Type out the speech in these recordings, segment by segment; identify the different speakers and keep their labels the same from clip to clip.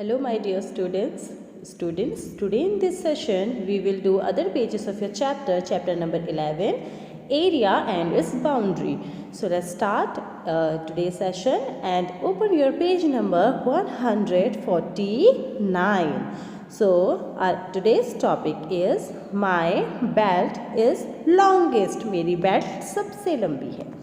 Speaker 1: Hello my dear students, today in this session we will do other pages of your chapter number 11, area and its boundary. So let's start today's session and open your page number 149. So today's topic is my belt is longest. मेरी belt सबसे लंबी है.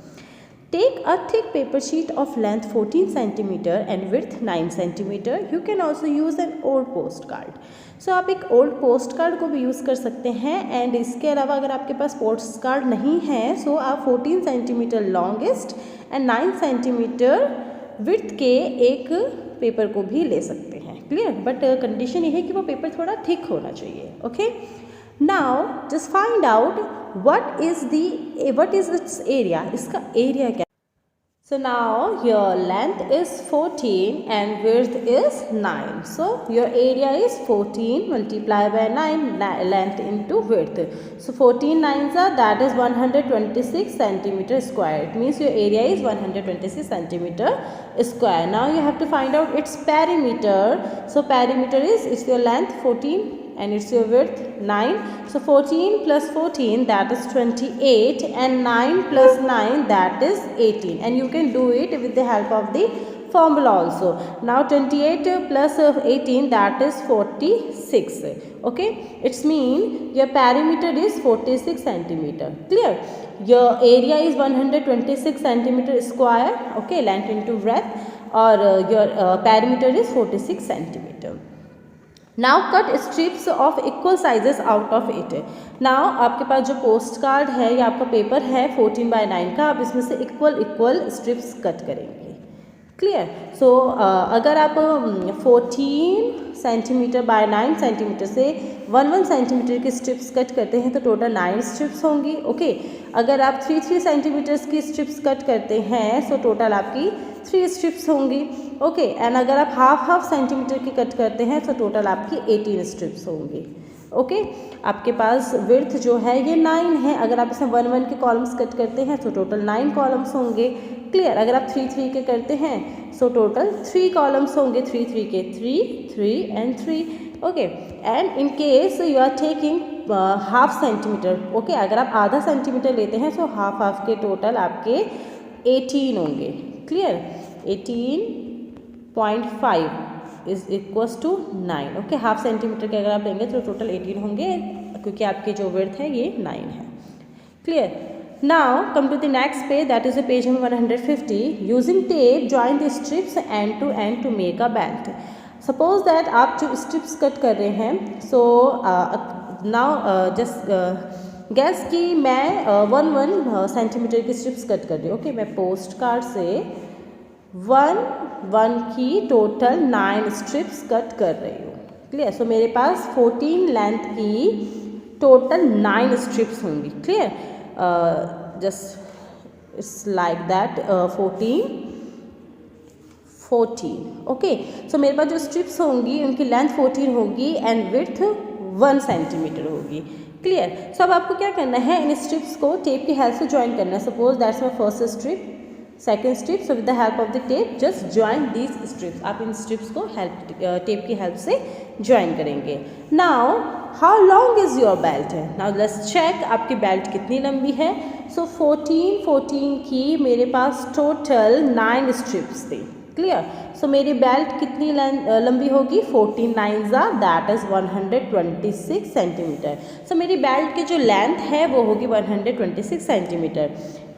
Speaker 1: Take a thick paper sheet of length 14 cm and width 9 cm. You can also use an old postcard. So आप एक old postcard को भी use कर सकते हैं एंड इसके अलावा अगर आपके पास postcard नहीं है so आप 14 cm longest and 9 cm width के एक पेपर को भी ले सकते हैं. क्लियर? बट कंडीशन ये है कि वो पेपर थोड़ा थिक होना चाहिए. Okay. Now just find out what is its area. इसका एरिया क्या? So now your length is 14 and width is 9. So your area is 14 multiplied by 9 length into width. So 14 nines are that is 126 centimeter square. It means your area is 126 centimeter square. Now you have to find out its perimeter. So perimeter is it's your length 14 and it's your width 9. So 14 plus 14 that is 28 and 9 plus 9 that is 18 and you can do it with the help of the formula also. Now 28 plus 18 that is 46. Okay, it's mean your perimeter is 46 centimeter. Clear? Your area is 126 centimeter square. Okay, length into breadth or your perimeter is 46 centimeter. Now cut strips of equal sizes out of it. Now आपके पास जो post card है या आपका paper है 14/9 का, आप इसमें से इक्वल स्ट्रिप्स कट करेंगे. क्लियर? सो अगर आप 14 सेंटीमीटर बाय 9 सेंटीमीटर से 1 सेंटीमीटर की स्ट्रिप्स कट करते हैं तो टोटल 9 स्ट्रिप्स होंगी. ओके. अगर आप 3 सेंटीमीटर्स की स्ट्रिप्स कट करते हैं सो टोटल आपकी 3 स्ट्रिप्स होंगी. ओके. एंड अगर आप हाफ सेंटीमीटर की कट करते हैं तो टोटल आपकी 18 स्ट्रिप्स होंगी. ओके. आपके पास विड्थ जो है ये 9 है. अगर आप इसमें 1 के कॉलम्स कट करते हैं तो टोटल 9 कॉलम्स होंगे. क्लियर? अगर आप 3 के करते हैं सो टोटल 3 कॉलम्स होंगे. 3 के 3 and 3. Okay. And in case you are taking half centimetre. Okay. अगर आप आधा सेंटीमीटर लेते हैं तो हाफ के टोटल आपके 18 होंगे. Clear? 18.5 is equals to 9. Okay. Half centimetre के अगर आप लेंगे तो टोटल 18 होंगे क्योंकि आपकी जो विड्थ है ये 9 है. Clear? Now come to the next page, that is a page number 150. Using tape join the strips end to make a belt. Suppose that आप जो strips कट कर रहे हैं so now just guess कि मैं 1 सेंटीमीटर की strips cut कर रही हूँ. ओके. मैं पोस्ट कार्ड से 1 की टोटल 9 स्ट्रिप्स कट कर रही हूँ. क्लियर? सो मेरे पास 14 लेंथ की टोटल 9 स्ट्रिप्स होंगी. Clear? Just it's like that 14. Okay. So मेरे पास जो स्ट्रिप्स होंगी उनकी लेंथ 14 होगी एंड विड्थ 1 सेंटीमीटर होगी. क्लियर? सो अब आपको क्या करना है, इन स्ट्रिप्स को टेप की हेल्प से ज्वाइन करना है. Suppose that's my first strip, second strip. So with the help of the tape just join these strips. आप इन स्ट्रिप्स को टेप की हेल्प से ज्वाइन करेंगे. Now how long is your belt है. नाउ लेट्स चेक आपकी belt कितनी लंबी है. सो 14 की मेरे पास टोटल 9 स्ट्रिप्स थी. क्लियर? सो मेरी बेल्ट कितनी लंबी होगी? 14 9s are that is 126 centimetre. So मेरी बेल्ट की जो लेंथ है वो होगी 126 सेंटीमीटर.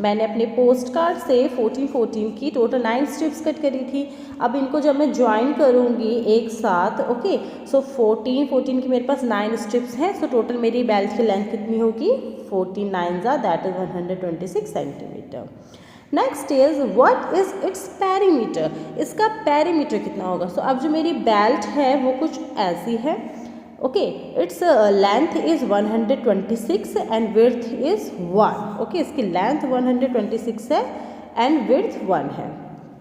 Speaker 1: मैंने अपने पोस्ट कार्ड से 14 की टोटल 9 स्ट्रिप्स कट करी थी. अब इनको जब मैं ज्वाइन करूँगी एक साथ. ओके. सो 14 की मेरे पास 9 स्ट्रिप्स हैं. सो टोटल मेरी बेल्ट की लेंथ कितनी होगी? 14 9s are that is 126 centimetre. Next is what is its perimeter. इसका पेरीमीटर कितना होगा? सो अब जो मेरी बेल्ट है वो कुछ ऐसी है. Okay. Its length is 126 and width is 1. Okay. इसकी लेंथ 126 है एंड विड्थ 1 है.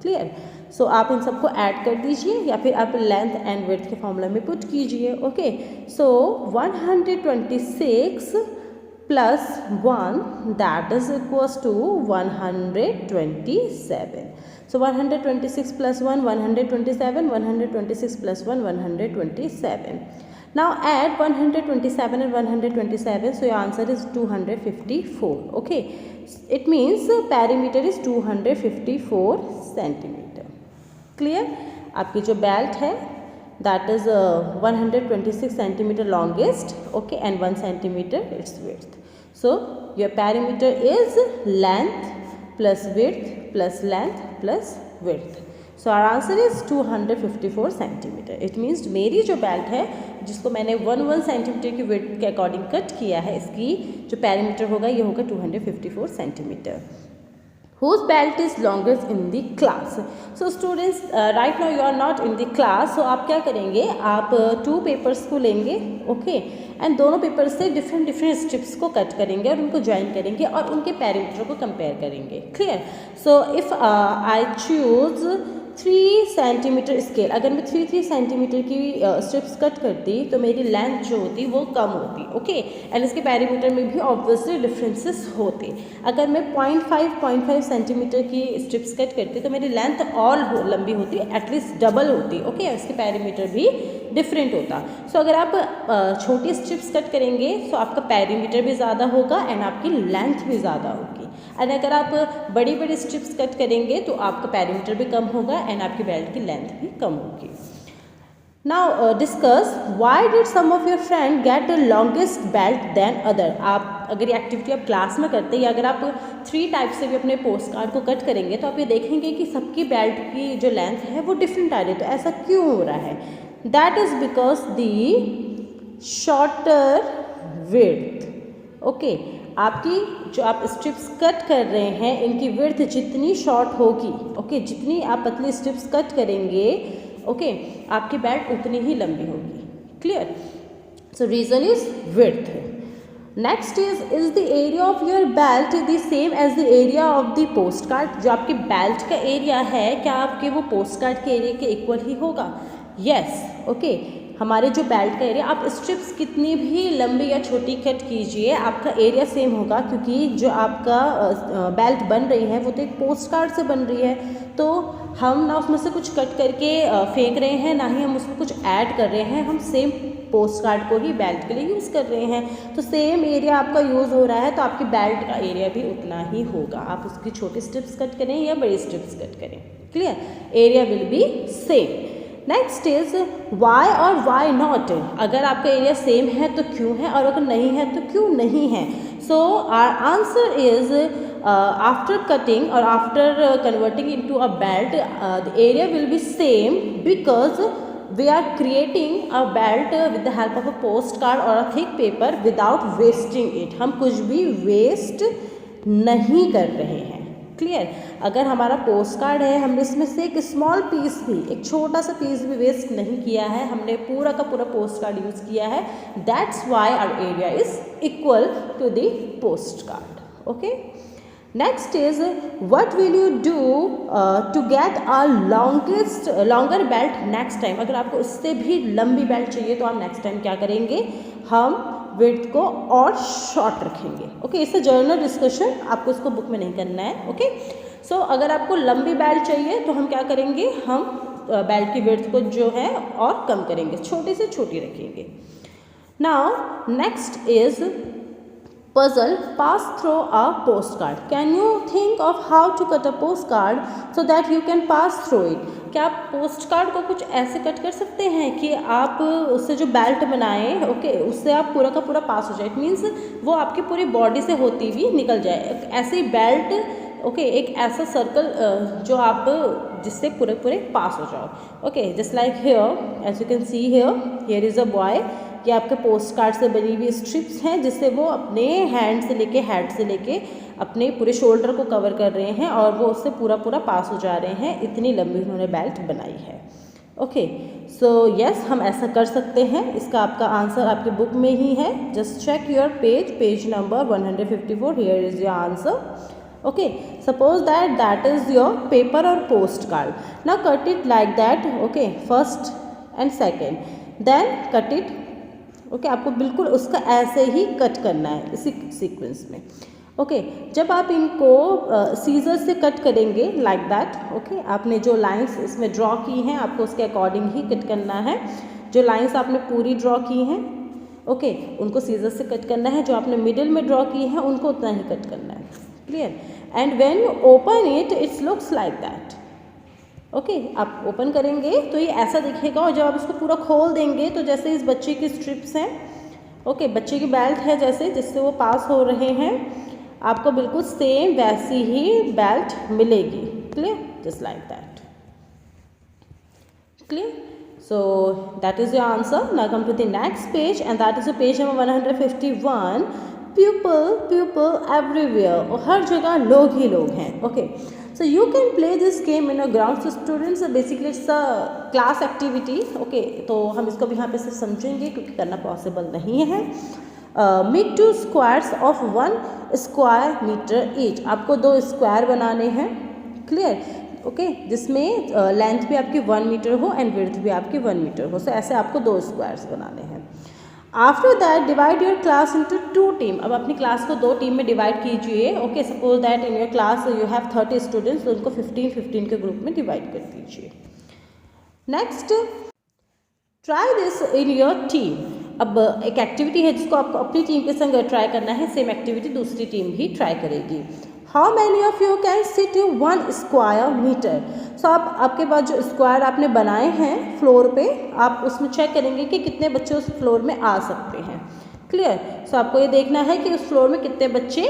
Speaker 1: क्लियर? सो आप इन सबको ऐड कर दीजिए या फिर आप लेंथ एंड विड्थ के फॉर्मूला में पुट कीजिए. Okay. So 126 plus 1, that is equals to 127. So 126 plus 1, 127, 126 plus 1, 127. Now add 127 and 127, so your answer is 254. Okay, it means perimeter is 254 centimeter. Clear? आपकी जो बेल्ट है that is 126 centimeter longest, okay, and 1 centimeter its width. So your perimeter is length plus width plus length plus width. So our answer is 254 centimeter. It means मेरी जो belt है जिसको मैंने 1 centimetre की width के according cut किया है, इसकी जो पैरामीटर होगा ये होगा 254 centimetre. Whose belt is longest in the class? So students, right now you are not in the class, so आप क्या करेंगे, आप 2 पेपर्स को लेंगे, ओके, एंड दोनों पेपर से डिफरेंट स्ट्रिप्स को कट करेंगे और उनको ज्वाइन करेंगे और उनके पैरामीटर को कंपेयर करेंगे. Clear? So if I choose 3 centimetre scale, अगर मैं 3 सेंटीमीटर की स्ट्रिप्स कट करती तो मेरी लेंथ जो होती वो कम होती, ओके, एंड इसके पैरामीटर में भी ऑब्वियसली डिफरेंसेस होते. अगर मैं 0.5 सेंटीमीटर की स्ट्रिप्स कट करती तो मेरी लेंथ और लंबी होती, एटलीस्ट डबल होती, ओके, इसके पैरामीटर भी डिफरेंट होता. सो अगर आप छोटी स्ट्रिप्स कट करेंगे तो आपका पैरामीटर भी ज़्यादा होगा एंड आपकी लेंथ भी ज़्यादा होगी. एंड अगर आप बड़ी स्ट्रिप्स कट करेंगे तो आपका पैरामीटर भी कम होगा एंड आपकी बेल्ट की लेंथ भी कम होगी. Now discuss why did some of your friend get the longest belt than other. आप अगर ये एक्टिविटी आप क्लास में करते हैं या अगर आप 3 टाइप से भी अपने पोस्ट कार्ड को कट करेंगे तो आप ये देखेंगे कि सबकी बेल्ट की जो लेंथ है वो डिफरेंट आ रही है. तो ऐसा क्यों हो रहा है? That is because the shorter width. Okay, आपकी जो आप स्ट्रिप्स कट कर रहे हैं इनकी विड्थ जितनी शॉर्ट होगी, ओके, जितनी आप पतली स्ट्रिप्स कट करेंगे, ओके, आपकी बेल्ट उतनी ही लंबी होगी. Clear? So reason is width. Next is the area of your belt the same as the area of the post card. जो आपकी बेल्ट का एरिया है क्या आपके वो पोस्ट कार्ड के एरिया के इक्वल ही होगा? यस, ओके, हमारे जो बेल्ट का एरिया, आप स्ट्रिप्स कितनी भी लंबी या छोटी कट कीजिए आपका एरिया सेम होगा, क्योंकि जो आपका बेल्ट बन रही है वो तो एक पोस्ट कार्ड से बन रही है. तो हम ना उसमें से कुछ कट करके फेंक रहे हैं, ना ही हम उसमें कुछ ऐड कर रहे हैं, हम सेम पोस्ट कार्ड को ही बेल्ट के लिए यूज़ कर रहे हैं. तो सेम एरिया आपका यूज़ हो रहा है तो आपकी बेल्ट का एरिया भी उतना ही होगा, आप उसकी छोटी स्ट्रिप्स कट करें या बड़ी स्ट्रिप्स कट करें. Clear? Area will be same. Next is why और वाई नॉट. अगर आपका एरिया सेम है तो क्यों है, और अगर नहीं है तो क्यों नहीं है. So our answer is after cutting और after converting into a belt the area will be same because we are creating a belt with the help of a postcard or a thick paper without wasting it. हम कुछ भी waste नहीं कर रहे हैं. Clear? अगर हमारा post card है हमने इसमें से एक स्मॉल पीस भी, एक छोटा सा पीस भी वेस्ट नहीं किया है, हमने पूरा का पूरा पोस्ट कार्ड यूज़ किया है. That's why our area is equal to the post card. Okay, next is what will you do to get a longer belt next time. अगर आपको उससे भी लंबी बेल्ट चाहिए तो आप नेक्स्ट टाइम क्या करेंगे, हम विड्थ को और शॉर्ट रखेंगे. ओके, इससे जर्नल डिस्कशन, आपको इसको बुक में नहीं करना है. ओके, सो अगर आपको लंबी बेल्ट चाहिए तो हम क्या करेंगे, हम बेल्ट की विड्थ को जो है और कम करेंगे, छोटी से छोटी रखेंगे. Now next is puzzle pass through a postcard. Can you think of how to cut a postcard so that you can pass through it? क्या आप पोस्ट कार्ड को कुछ ऐसे कट कर सकते हैं कि आप उससे जो बेल्ट बनाएं, ओके, उससे आप पूरा का पूरा पास हो जाए. इट मीन्स वो आपकी पूरी बॉडी से होती हुई निकल जाए. ऐसे ही बेल्ट, ओके, एक ऐसा सर्कल जो आप जिससे पूरे पास हो जाओ. Okay, just like here as you can see here is a boy. ये आपके पोस्ट कार्ड से बनी हुई स्ट्रिप्स हैं जिससे वो अपने हैंड से लेके हेड से लेके अपने पूरे शोल्डर को कवर कर रहे हैं और वो उससे पूरा पास हो जा रहे हैं. इतनी लंबी उन्होंने बेल्ट बनाई है. ओके, सो यस, हम ऐसा कर सकते हैं. इसका आपका आंसर आपके बुक में ही है. Just check your page number 154. Here is your answer. Okay, suppose that is your paper or postcard. Now cut it like that. Okay, first and second, then cut it okay आपको बिल्कुल उसका ऐसे ही cut करना है इसी sequence में। Okay जब आप इनको सीजर से कट करेंगे लाइक दैट, ओके आपने जो लाइंस इसमें ड्रॉ की हैं आपको उसके अकॉर्डिंग ही कट करना है। जो लाइंस आपने पूरी ड्रॉ की हैं ओके उनको सीजर से कट करना है, जो आपने मिडिल में ड्रॉ की हैं उनको उतना ही कट करना है। Clear? And when you open it it's looks like that. Okay आप ओपन करेंगे तो ये ऐसा दिखेगा, और जब आप इसको पूरा खोल देंगे तो जैसे इस बच्चे की स्ट्रिप्स हैं, ओके बच्चे की बेल्ट है जैसे जिससे वो पास हो रहे हैं, आपको बिल्कुल सेम वैसी ही बेल्ट मिलेगी। Clear? Just like that. Clear? So that is your answer. Now come to the next page, and that is the page number 151. People everywhere. और हर जगह लोग ही लोग हैं. Okay. So you can play this game in a ground. So students, basically it's a class activity. Okay. तो हम इसको भी यहाँ पे सिर्फ समझेंगे क्योंकि करना possible नहीं है. Make 2 squares of 1 square meter each. आपको 2 स्क्वायर बनाने हैं. क्लियर? ओके जिसमें लेंथ भी आपकी 1 मीटर हो एंड विड्थ भी आपकी 1 मीटर हो। सो ऐसे आपको 2 स्क्वायर्स बनाने हैं। After that divide your class into 2 team. अब अपनी क्लास को 2 टीम में डिवाइड कीजिए। Okay suppose that in your class you have 30 students, तो उनको 15-15 के ग्रुप में डिवाइड कर दीजिए। Next try this in your team. अब एक एक्टिविटी है जिसको आपको अपनी टीम के संग ट्राई करना है, सेम एक्टिविटी दूसरी टीम भी ट्राई करेगी। How many of you can sit in 1 square metre. So आप आपके पास जो स्क्वायर आपने बनाए हैं फ्लोर पे, आप उसमें चेक करेंगे कि कितने बच्चे उस फ्लोर में आ सकते हैं। क्लियर? सो आपको ये देखना है कि उस फ्लोर में कितने बच्चे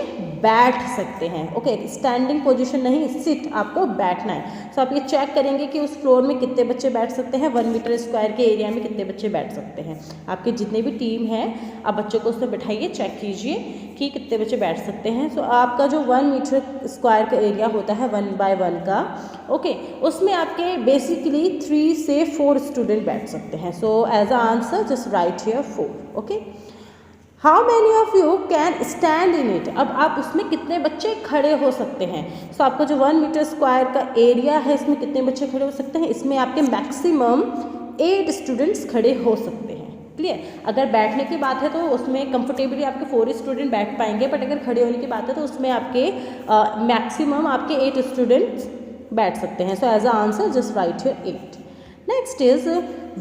Speaker 1: बैठ सकते हैं। ओके स्टैंडिंग पोजीशन नहीं, सिट आपको बैठना है। सो आप ये चेक करेंगे कि उस फ्लोर में कितने बच्चे बैठ सकते हैं, 1 मीटर स्क्वायर के एरिया में कितने बच्चे बैठ सकते हैं। आपके जितने भी टीम है आप बच्चों को उसमें बैठाइए, चेक कीजिए कि कितने बच्चे बैठ सकते हैं। सो आपका जो 1 मीटर स्क्वायर का एरिया होता है 1 बाय 1 का, ओके उसमें आपके बेसिकली 3 से 4 स्टूडेंट बैठ सकते हैं। So as a answer just write here 4। Okay how many of you can stand in it. अब आप उसमें कितने बच्चे खड़े हो सकते हैं। सो आपका जो 1 मीटर स्क्वायर का एरिया है इसमें कितने बच्चे खड़े हो सकते हैं, इसमें आपके मैक्सिमम 8 स्टूडेंट्स खड़े हो सकते हैं। क्लियर? अगर बैठने की बात है तो उसमें कंफर्टेबली आपके 4 स्टूडेंट बैठ पाएंगे, बट अगर खड़े होने की बात है तो उसमें आपके मैक्सिमम आपके 8 स्टूडेंट्स बैठ सकते हैं। So as a answer just write here 8। Next is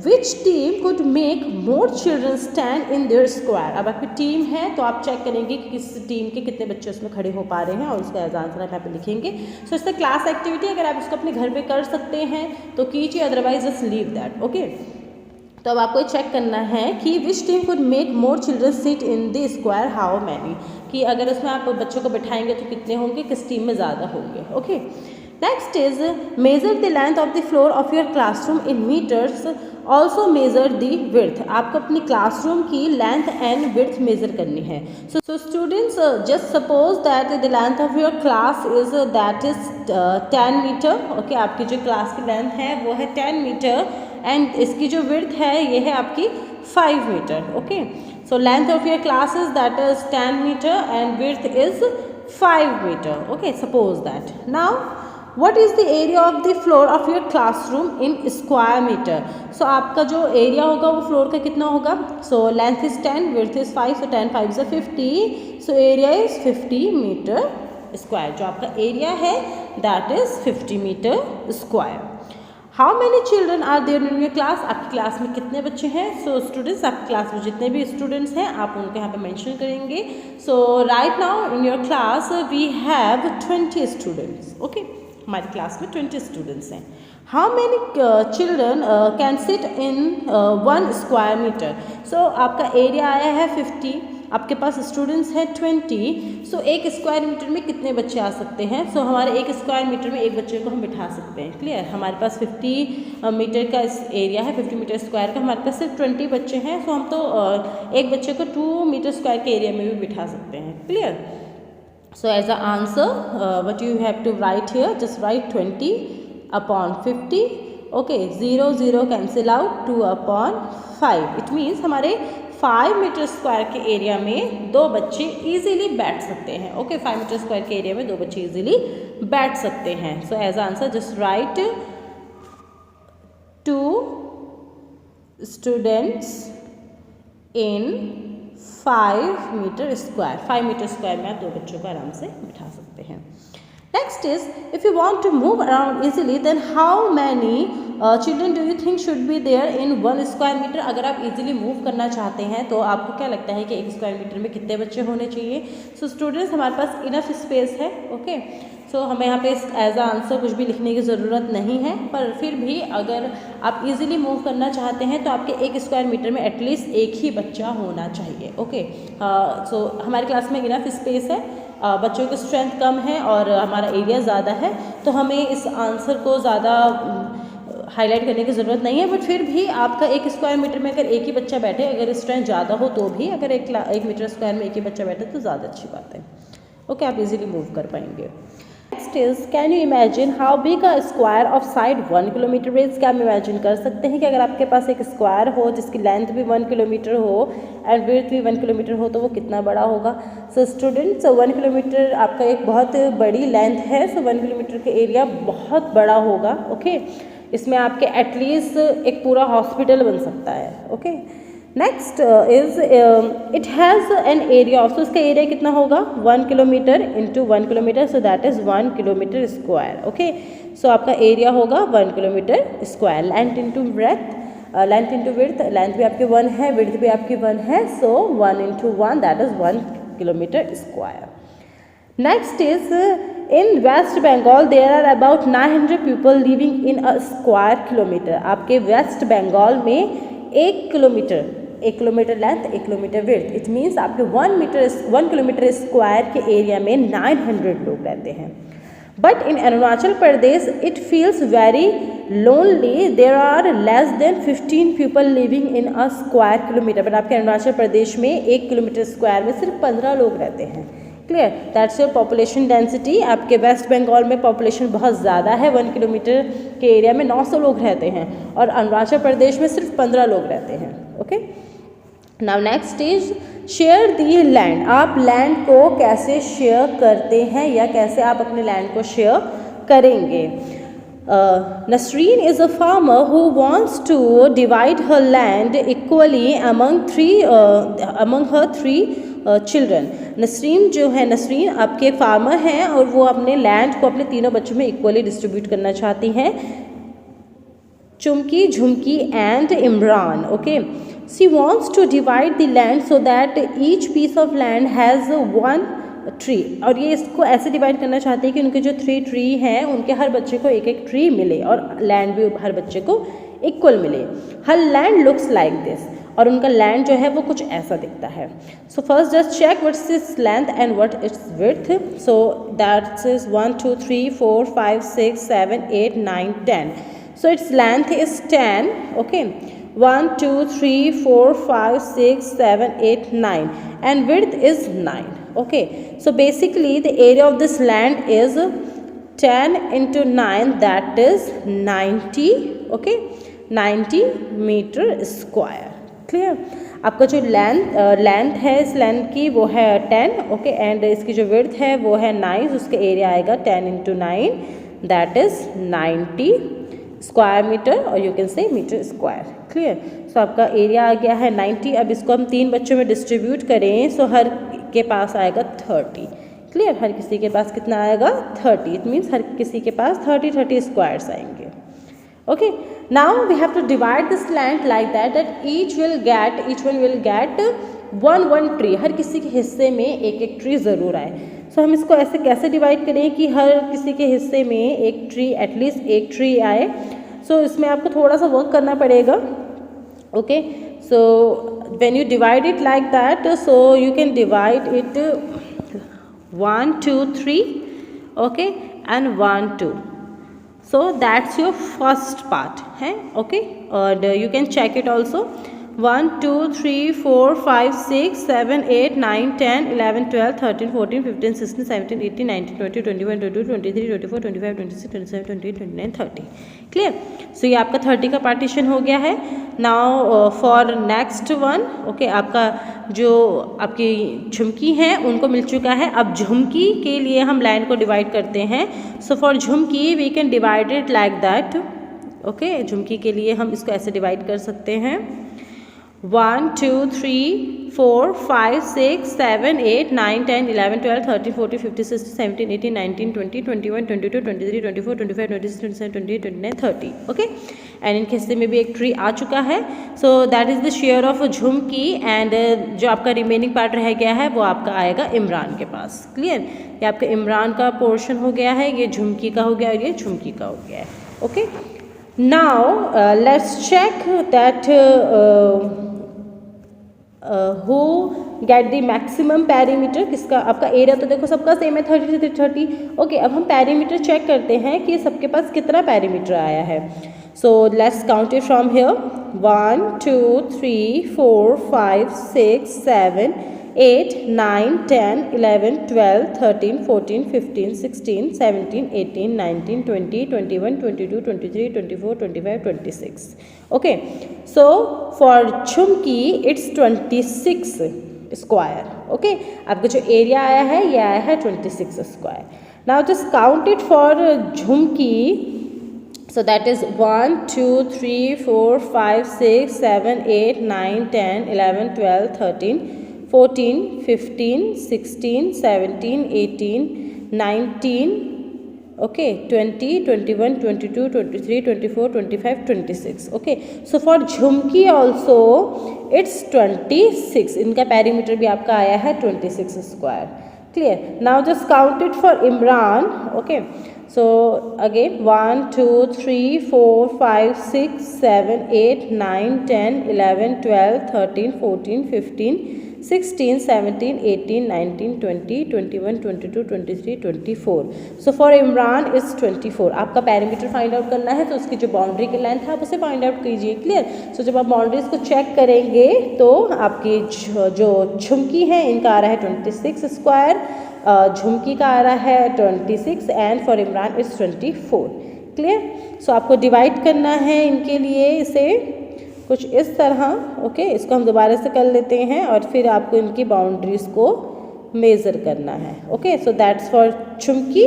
Speaker 1: which team could make more children stand in their square. अब आपकी टीम है तो आप चेक करेंगे कि किस टीम के कितने बच्चे उसमें खड़े हो पा रहे हैं और उसका एज आंसर आप यहाँ पे लिखेंगे। सो इसका क्लास एक्टिविटी अगर आप इसको अपने घर पे कर सकते हैं तो कीजिए, otherwise just leave that. Okay तो अब आपको चेक करना है कि विच team could make more children sit in the square how many, कि अगर उसमें आप बच्चों को बैठाएंगे तो कितने होंगे, किस टीम में ज़्यादा होंगे। Okay next is measure the length of the floor of your classroom in metres, also measure the width. आपको अपनी क्लासरूम की लेंथ एंड विड्थ मेजर करनी है। So students just suppose that the length of your class is that is 10 metre. Okay आपकी जो class की length है वो है 10 मीटर एंड इसकी जो विड्थ है ये है आपकी 5 metre. Okay so length of your class is that is 10 metre and width is 5 metre. Okay suppose that now what is the area of the floor of your classroom in square meter। so आपका जो area होगा वो floor का कितना होगा। so length is 10, width is 5, so 10 5 is 50, so area is 50 metre square. जो आपका area है that is 50 metre square. How many children are there in your class. आपकी क्लास में कितने बच्चे हैं। सो स्टूडेंट्स आपकी क्लास में जितने भी स्टूडेंट्स हैं आप उनको यहाँ पे मेंशन करेंगे। So right now in your class we have 20 students. Okay हमारी क्लास में 20 स्टूडेंट्स हैं। How many children can sit in 1 square metre. So आपका एरिया आया है 50, आपके पास स्टूडेंट्स हैं 20, सो 1 स्क्वायर मीटर में कितने बच्चे आ सकते हैं। सो हमारे 1 स्क्वायर मीटर में 1 बच्चे को हम बिठा सकते हैं। क्लियर? हमारे पास 50 मीटर का एरिया है, 50 मीटर स्क्वायर का, हमारे पास सिर्फ 20 बच्चे हैं। सो हम तो 1 बच्चे को 2 मीटर स्क्वायर के एरिया में भी बिठा सकते हैं। Clear? So as a answer what you have to write here, just write 20 upon 50. Okay 0 0 cancel out, 2 upon 5, it means हमारे 5 मीटर स्क्वायर के एरिया में 2 बच्चे इजीली बैठ सकते हैं। ओके 5 मीटर स्क्वायर के एरिया में 2 बच्चे इजीली बैठ सकते हैं। So as answer just write 2 students in 5 metre square. 5 metre square में आप 2 बच्चों को आराम से बिठा सकते हैं। Next is if you want to move around easily then how many children do you think should be there in 1 square metre. अगर आप इजीली मूव करना चाहते हैं तो आपको क्या लगता है कि 1 स्क्वायर मीटर में कितने बच्चे होने चाहिए। सो स्टूडेंट्स, हमारे पास इनफ स्पेस है। ओके, सो हमें यहाँ पे एज आ आंसर कुछ भी लिखने की ज़रूरत नहीं है, पर फिर भी अगर आप इजीली मूव करना चाहते हैं तो आपके 1 स्क्वायर मीटर में एटलीस्ट एक ही बच्चा होना चाहिए। ओके, सो हमारी क्लास में इनफ स्पेस है, बच्चों की स्ट्रेंथ कम है और हमारा एरिया ज़्यादा है, तो हमें इस आंसर को ज़्यादा हाईलाइट करने की ज़रूरत नहीं है। बट फिर भी आपका 1 स्क्वायर मीटर में अगर एक ही बच्चा बैठे, अगर स्ट्रेंथ ज़्यादा हो तो भी, अगर 1 मीटर स्क्वायर में एक ही बच्चा बैठे तो ज़्यादा अच्छी बात है। ओके, आप इजीली मूव कर पाएंगे। Next is can you imagine how big a square of side 1 kilometre is. क्या हम इमेजिन कर सकते हैं कि अगर आपके पास एक स्क्वायर हो जिसकी लेंथ भी 1 किलोमीटर हो एंड विड्थ भी 1 किलोमीटर हो तो वो कितना बड़ा होगा। सो स्टूडेंट्स, 1 किलोमीटर आपका एक बहुत बड़ी लेंथ है। सो 1 किलोमीटर का एरिया बहुत बड़ा होगा। ओके, इसमें आपके एटलीस्ट एक पूरा हॉस्पिटल बन सकता है। Okay, next is it has an area of, तो इसका एरिया कितना होगा 1 kilometre into 1 kilometre, so that is 1 kilometre square. Okay, so आपका एरिया होगा 1 kilometre square. Length into breadth, length into width, length भी आपकी 1 है, विड्थ भी आपकी 1 है, so 1 into 1 that is 1 kilometre square. Next is in West Bengal there are about 900 people living in a square kilometre. आपके waste Bengal में 1 kilometre length, 1 kilometre width, it means आपके 1 kilometre square के एरिया में 900 लोग रहते हैं। But in Arunachal Pradesh it feels very lonely, there are less than 15 people living in a square kilometre. But आपके अरुणाचल प्रदेश में 1 किलोमीटर स्क्वायर में सिर्फ 15 लोग रहते हैं। Clear, that's your population density. आपके वेस्ट बंगाल में पॉपुलेशन बहुत ज़्यादा है, 1 किलोमीटर के एरिया में 900 लोग रहते हैं और अरुणाचल प्रदेश में सिर्फ 15 लोग रहते हैं। Okay, now next is share the land. आप लैंड को कैसे शेयर करते हैं या कैसे आप अपने लैंड को शेयर करेंगे। Nasreen is a farmer who wants to divide her land equally among her 3 children. Nasreen जो है, नसरीन आपके फार्मर हैं और वो अपने लैंड को अपने तीनों बच्चों में इक्वली डिस्ट्रीब्यूट करना चाहती हैं, Chumki, Jhumki and Imran. Okay, she wants to divide the land so that each piece of land has 1 tree. और ये इसको ऐसे डिवाइड करना चाहते हैं कि उनके जो 3 ट्री हैं उनके हर बच्चे को एक एक ट्री मिले और लैंड भी हर बच्चे को इक्वल मिले। हर लैंड लुक्स लाइक दिस, और उनका लैंड जो है वो कुछ ऐसा दिखता है। So first just check what's its length and what its width. So that's is 1 2 3 4 5 6 7 8 9 10। So its length is 10। Okay, 1 2 3 4 5 6 7 8 9 and width is 9. Okay, so basically the area of this land is 10 into 9, that is 90. Okay, 90 meter square. Clear? आपका जो length है इस land की वो है 10. Okay, and इसकी जो width है वो है 9. उसका एरिया आएगा 10 into 9, that is 90 square metre, और you can say metre square. Clear? So आपका एरिया आ गया है 90. अब इसको हम 3 बच्चों में डिस्ट्रीब्यूट करें, सो हर के पास आएगा 30. क्लियर? हर किसी के पास कितना आएगा? 30. इट मीन्स हर किसी के पास 30 स्क्वायर्स आएंगे. Okay, now we have to divide this land like that each one will get one tree. हर किसी के हिस्से में एक एक ट्री ज़रूर आए. सो हम इसको ऐसे कैसे डिवाइड करें कि हर किसी के हिस्से में एक ट्री, एटलीस्ट एक ट्री आए. सो इसमें आपको थोड़ा सा वर्क करना पड़ेगा. Okay, so when you divide it like that, so you can divide it 1 2 3, okay, and 1 2. So that's your first part है. Okay, and you can check it also. 1 2 3 4 5 6 7 8 9 10 11 12 13 14 15 16 17 18 19 20 21 22 23 24 25 26 27 28 29 30. Clear? सो ये आपका 30 का पार्टीशन हो गया है. Now for next one. Okay, आपका जो आपकी झुमकी हैं उनको मिल चुका है. अब झुमकी के लिए हम लाइन को डिवाइड करते हैं. So for Jhumki we can divide it like that. Okay, Jhumki के लिए हम इसको ऐसे डिवाइड कर सकते हैं. 1 2 3 4 5 6 7 8 9 10 11 12 13 14 15 16 17 18 19 20 21 22 23 24 25 26 27 28 29 30. ओके, एंड इनके हिस्से में भी एक ट्री आ चुका है. सो that is the share of Jhumki. And जो आपका रिमेनिंग पार्ट रह गया है वो आपका आएगा इमरान के पास. क्लियर, ये आपका इमरान का पोर्शन हो गया है, ये झुमकी का हो गया और ये झुमकी का हो गया है. Okay, now let's check that who get the maximum perimeter. किसका आपका एरिया तो देखो सबका सेम है 30 से 30. ओके, अब हम पैरीमीटर चेक करते हैं कि सबके पास कितना पैरीमीटर आया है. So let's count it from here. 1 2 3 4 5 6 7 8 9 10 11 12 13 14 15 16 17 18 19 20 21 22 23 24 25 26. Okay, so for Jhumki it's 26 square. Okay, आपका जो एरिया आया है ये आया है 26 square. Now just count it for Jhumki. So that is 1 2 3 4 5 6 7 8 9 10 11 12 13 14 15 16 17 18 19 okay 20 21 22 23 24 25 26. okay, so for Jhumki also it's 26. इनका perimeter भी आपका आया है 26 square. clear, now just count it for Imran. okay, so again 1 2 3 4 5 6 7 8 9 10 11 12 13 14 15 16 17 18 19 20 21 22 23 24. So for Imran is 24. आपका parameter find out करना है तो उसकी जो बाउंड्री की लेंथ है आप उसे फाइंड आउट कीजिए. क्लियर, सो जब आप बाउंड्रीज को चेक करेंगे तो आपकी जो झुमकी है इनका आ रहा है 26 स्क्वायर, झुमकी का आ रहा है 26 and for Imran is 24. Clear, so आपको डिवाइड करना है इनके लिए इसे कुछ इस तरह. ओके, इसको हम दोबारा से कर लेते हैं और फिर आपको इनकी बाउंड्रीज को मेज़र करना है. Okay, so that's for Jhumki,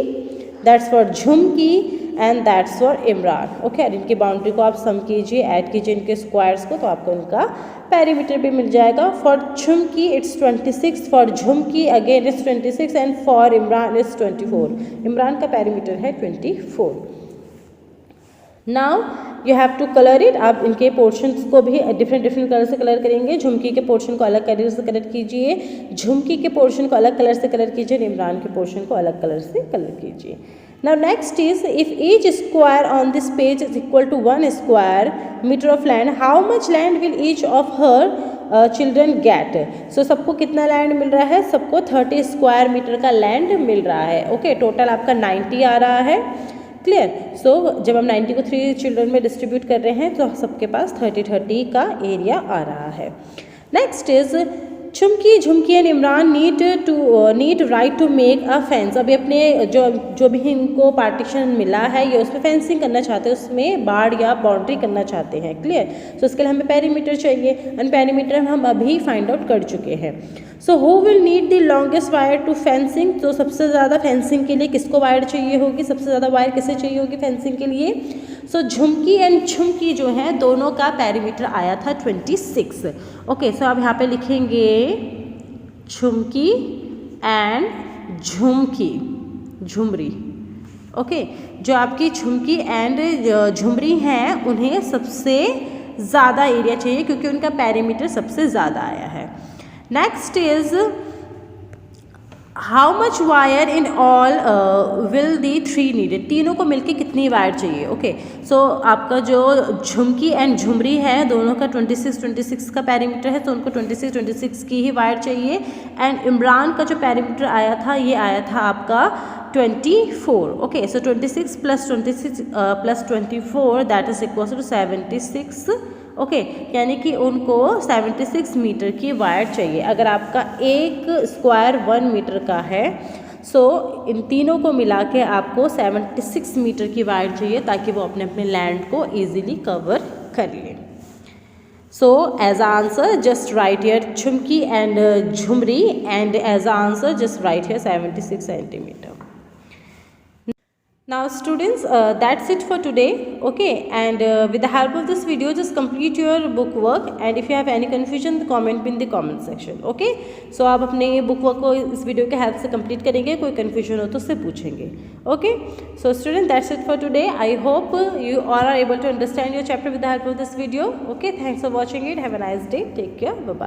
Speaker 1: that's for Jhumki and that's for Imran. Okay, और इनकी बाउंड्री को आप सम कीजिए, ऐड कीजिए इनके स्क्वायर्स को तो आपको इनका पैरीमीटर भी मिल जाएगा. For Jhumki it's 26, for Jhumki again it's 26 and for Imran it's 24. Imran का पैरीमीटर है 24. Now you have to colour it. आप इनके पोर्शंस को भी डिफरेंट कलर से कलर करेंगे. झुमकी के पोर्शन को अलग कलर से कलर कीजिए, झुमकी के पोर्शन को अलग कलर से कलर कीजिए, इमरान के पोर्शन को अलग कलर से कलर कीजिए. Now next is if each square on this page is equal to 1 square metre of land, how much land will each of her children get. So सबको कितना land मिल रहा है, सबको 30 स्क्वायर मीटर का land मिल रहा है. ओके, टोटल आपका 90 आ रहा है. क्लियर, सो जब हम 90 को 3 चिल्ड्रन में डिस्ट्रीब्यूट कर रहे हैं तो सबके पास 30 का एरिया आ रहा है. Next is Jhumki and Imran need right to make a fence. अभी अपने जो भी इनको पार्टीशन मिला है ये उस पर फेंसिंग करना चाहते हैं, उसमें बाड़ या बाउंड्री करना चाहते हैं. क्लियर, सो इसके लिए हमें पैरीमीटर चाहिए एंड पैरीमीटर हम अभी फाइंड आउट कर चुके हैं. So who will need the longest wire to fencing. तो सबसे ज़्यादा फेंसिंग के लिए किसको वायर चाहिए होगी, सबसे ज़्यादा वायर किसे चाहिए होगी फेंसिंग के लिए. सो झुमकी एंड झुमकी जो है दोनों का पैरीमीटर आया था 26. ओके, सो आप यहाँ पे लिखेंगे झुमकी एंड झुमरी. ओके, जो आपकी झुमकी एंड झुमरी हैं उन्हें सबसे ज़्यादा एरिया चाहिए क्योंकि उनका पैरीमीटर सबसे ज़्यादा आया है. Next is how much wire in all will the 3 needed. तीनों को मिलके कितनी वायर चाहिए. ओके, सो आपका जो झुमकी एंड झुमरी है दोनों का 26 का पैरीमीटर है तो उनको 26 की ही वायर चाहिए. एंड इमरान का जो पैरीमीटर आया था ये आया था आपका 24. Okay, so 26 plus 24 that is equal to 76. Okay, यानी कि उनको 76 मीटर की वायर चाहिए. अगर आपका एक स्क्वायर 1 मीटर का है सो इन तीनों को मिला के आपको 76 मीटर की वायर चाहिए ताकि वो अपने अपने लैंड को ईजिली कवर कर लें. So as answer just write here Jhumki and Jhumri and as answer just write here 76 centimetre. Now students, that's it for today, okay, and with the help of this video just complete your book work, and if you have any confusion comment in the comment section, okay. So आप अपने book work को इस video के help से complete करेंगे, कोई confusion हो तो उससे पूछेंगे, okay. So students, that's it for today. I hope you all are able to understand your chapter with the help of this video, okay. Thanks for watching it. Have a nice day. Take care. Bye bye.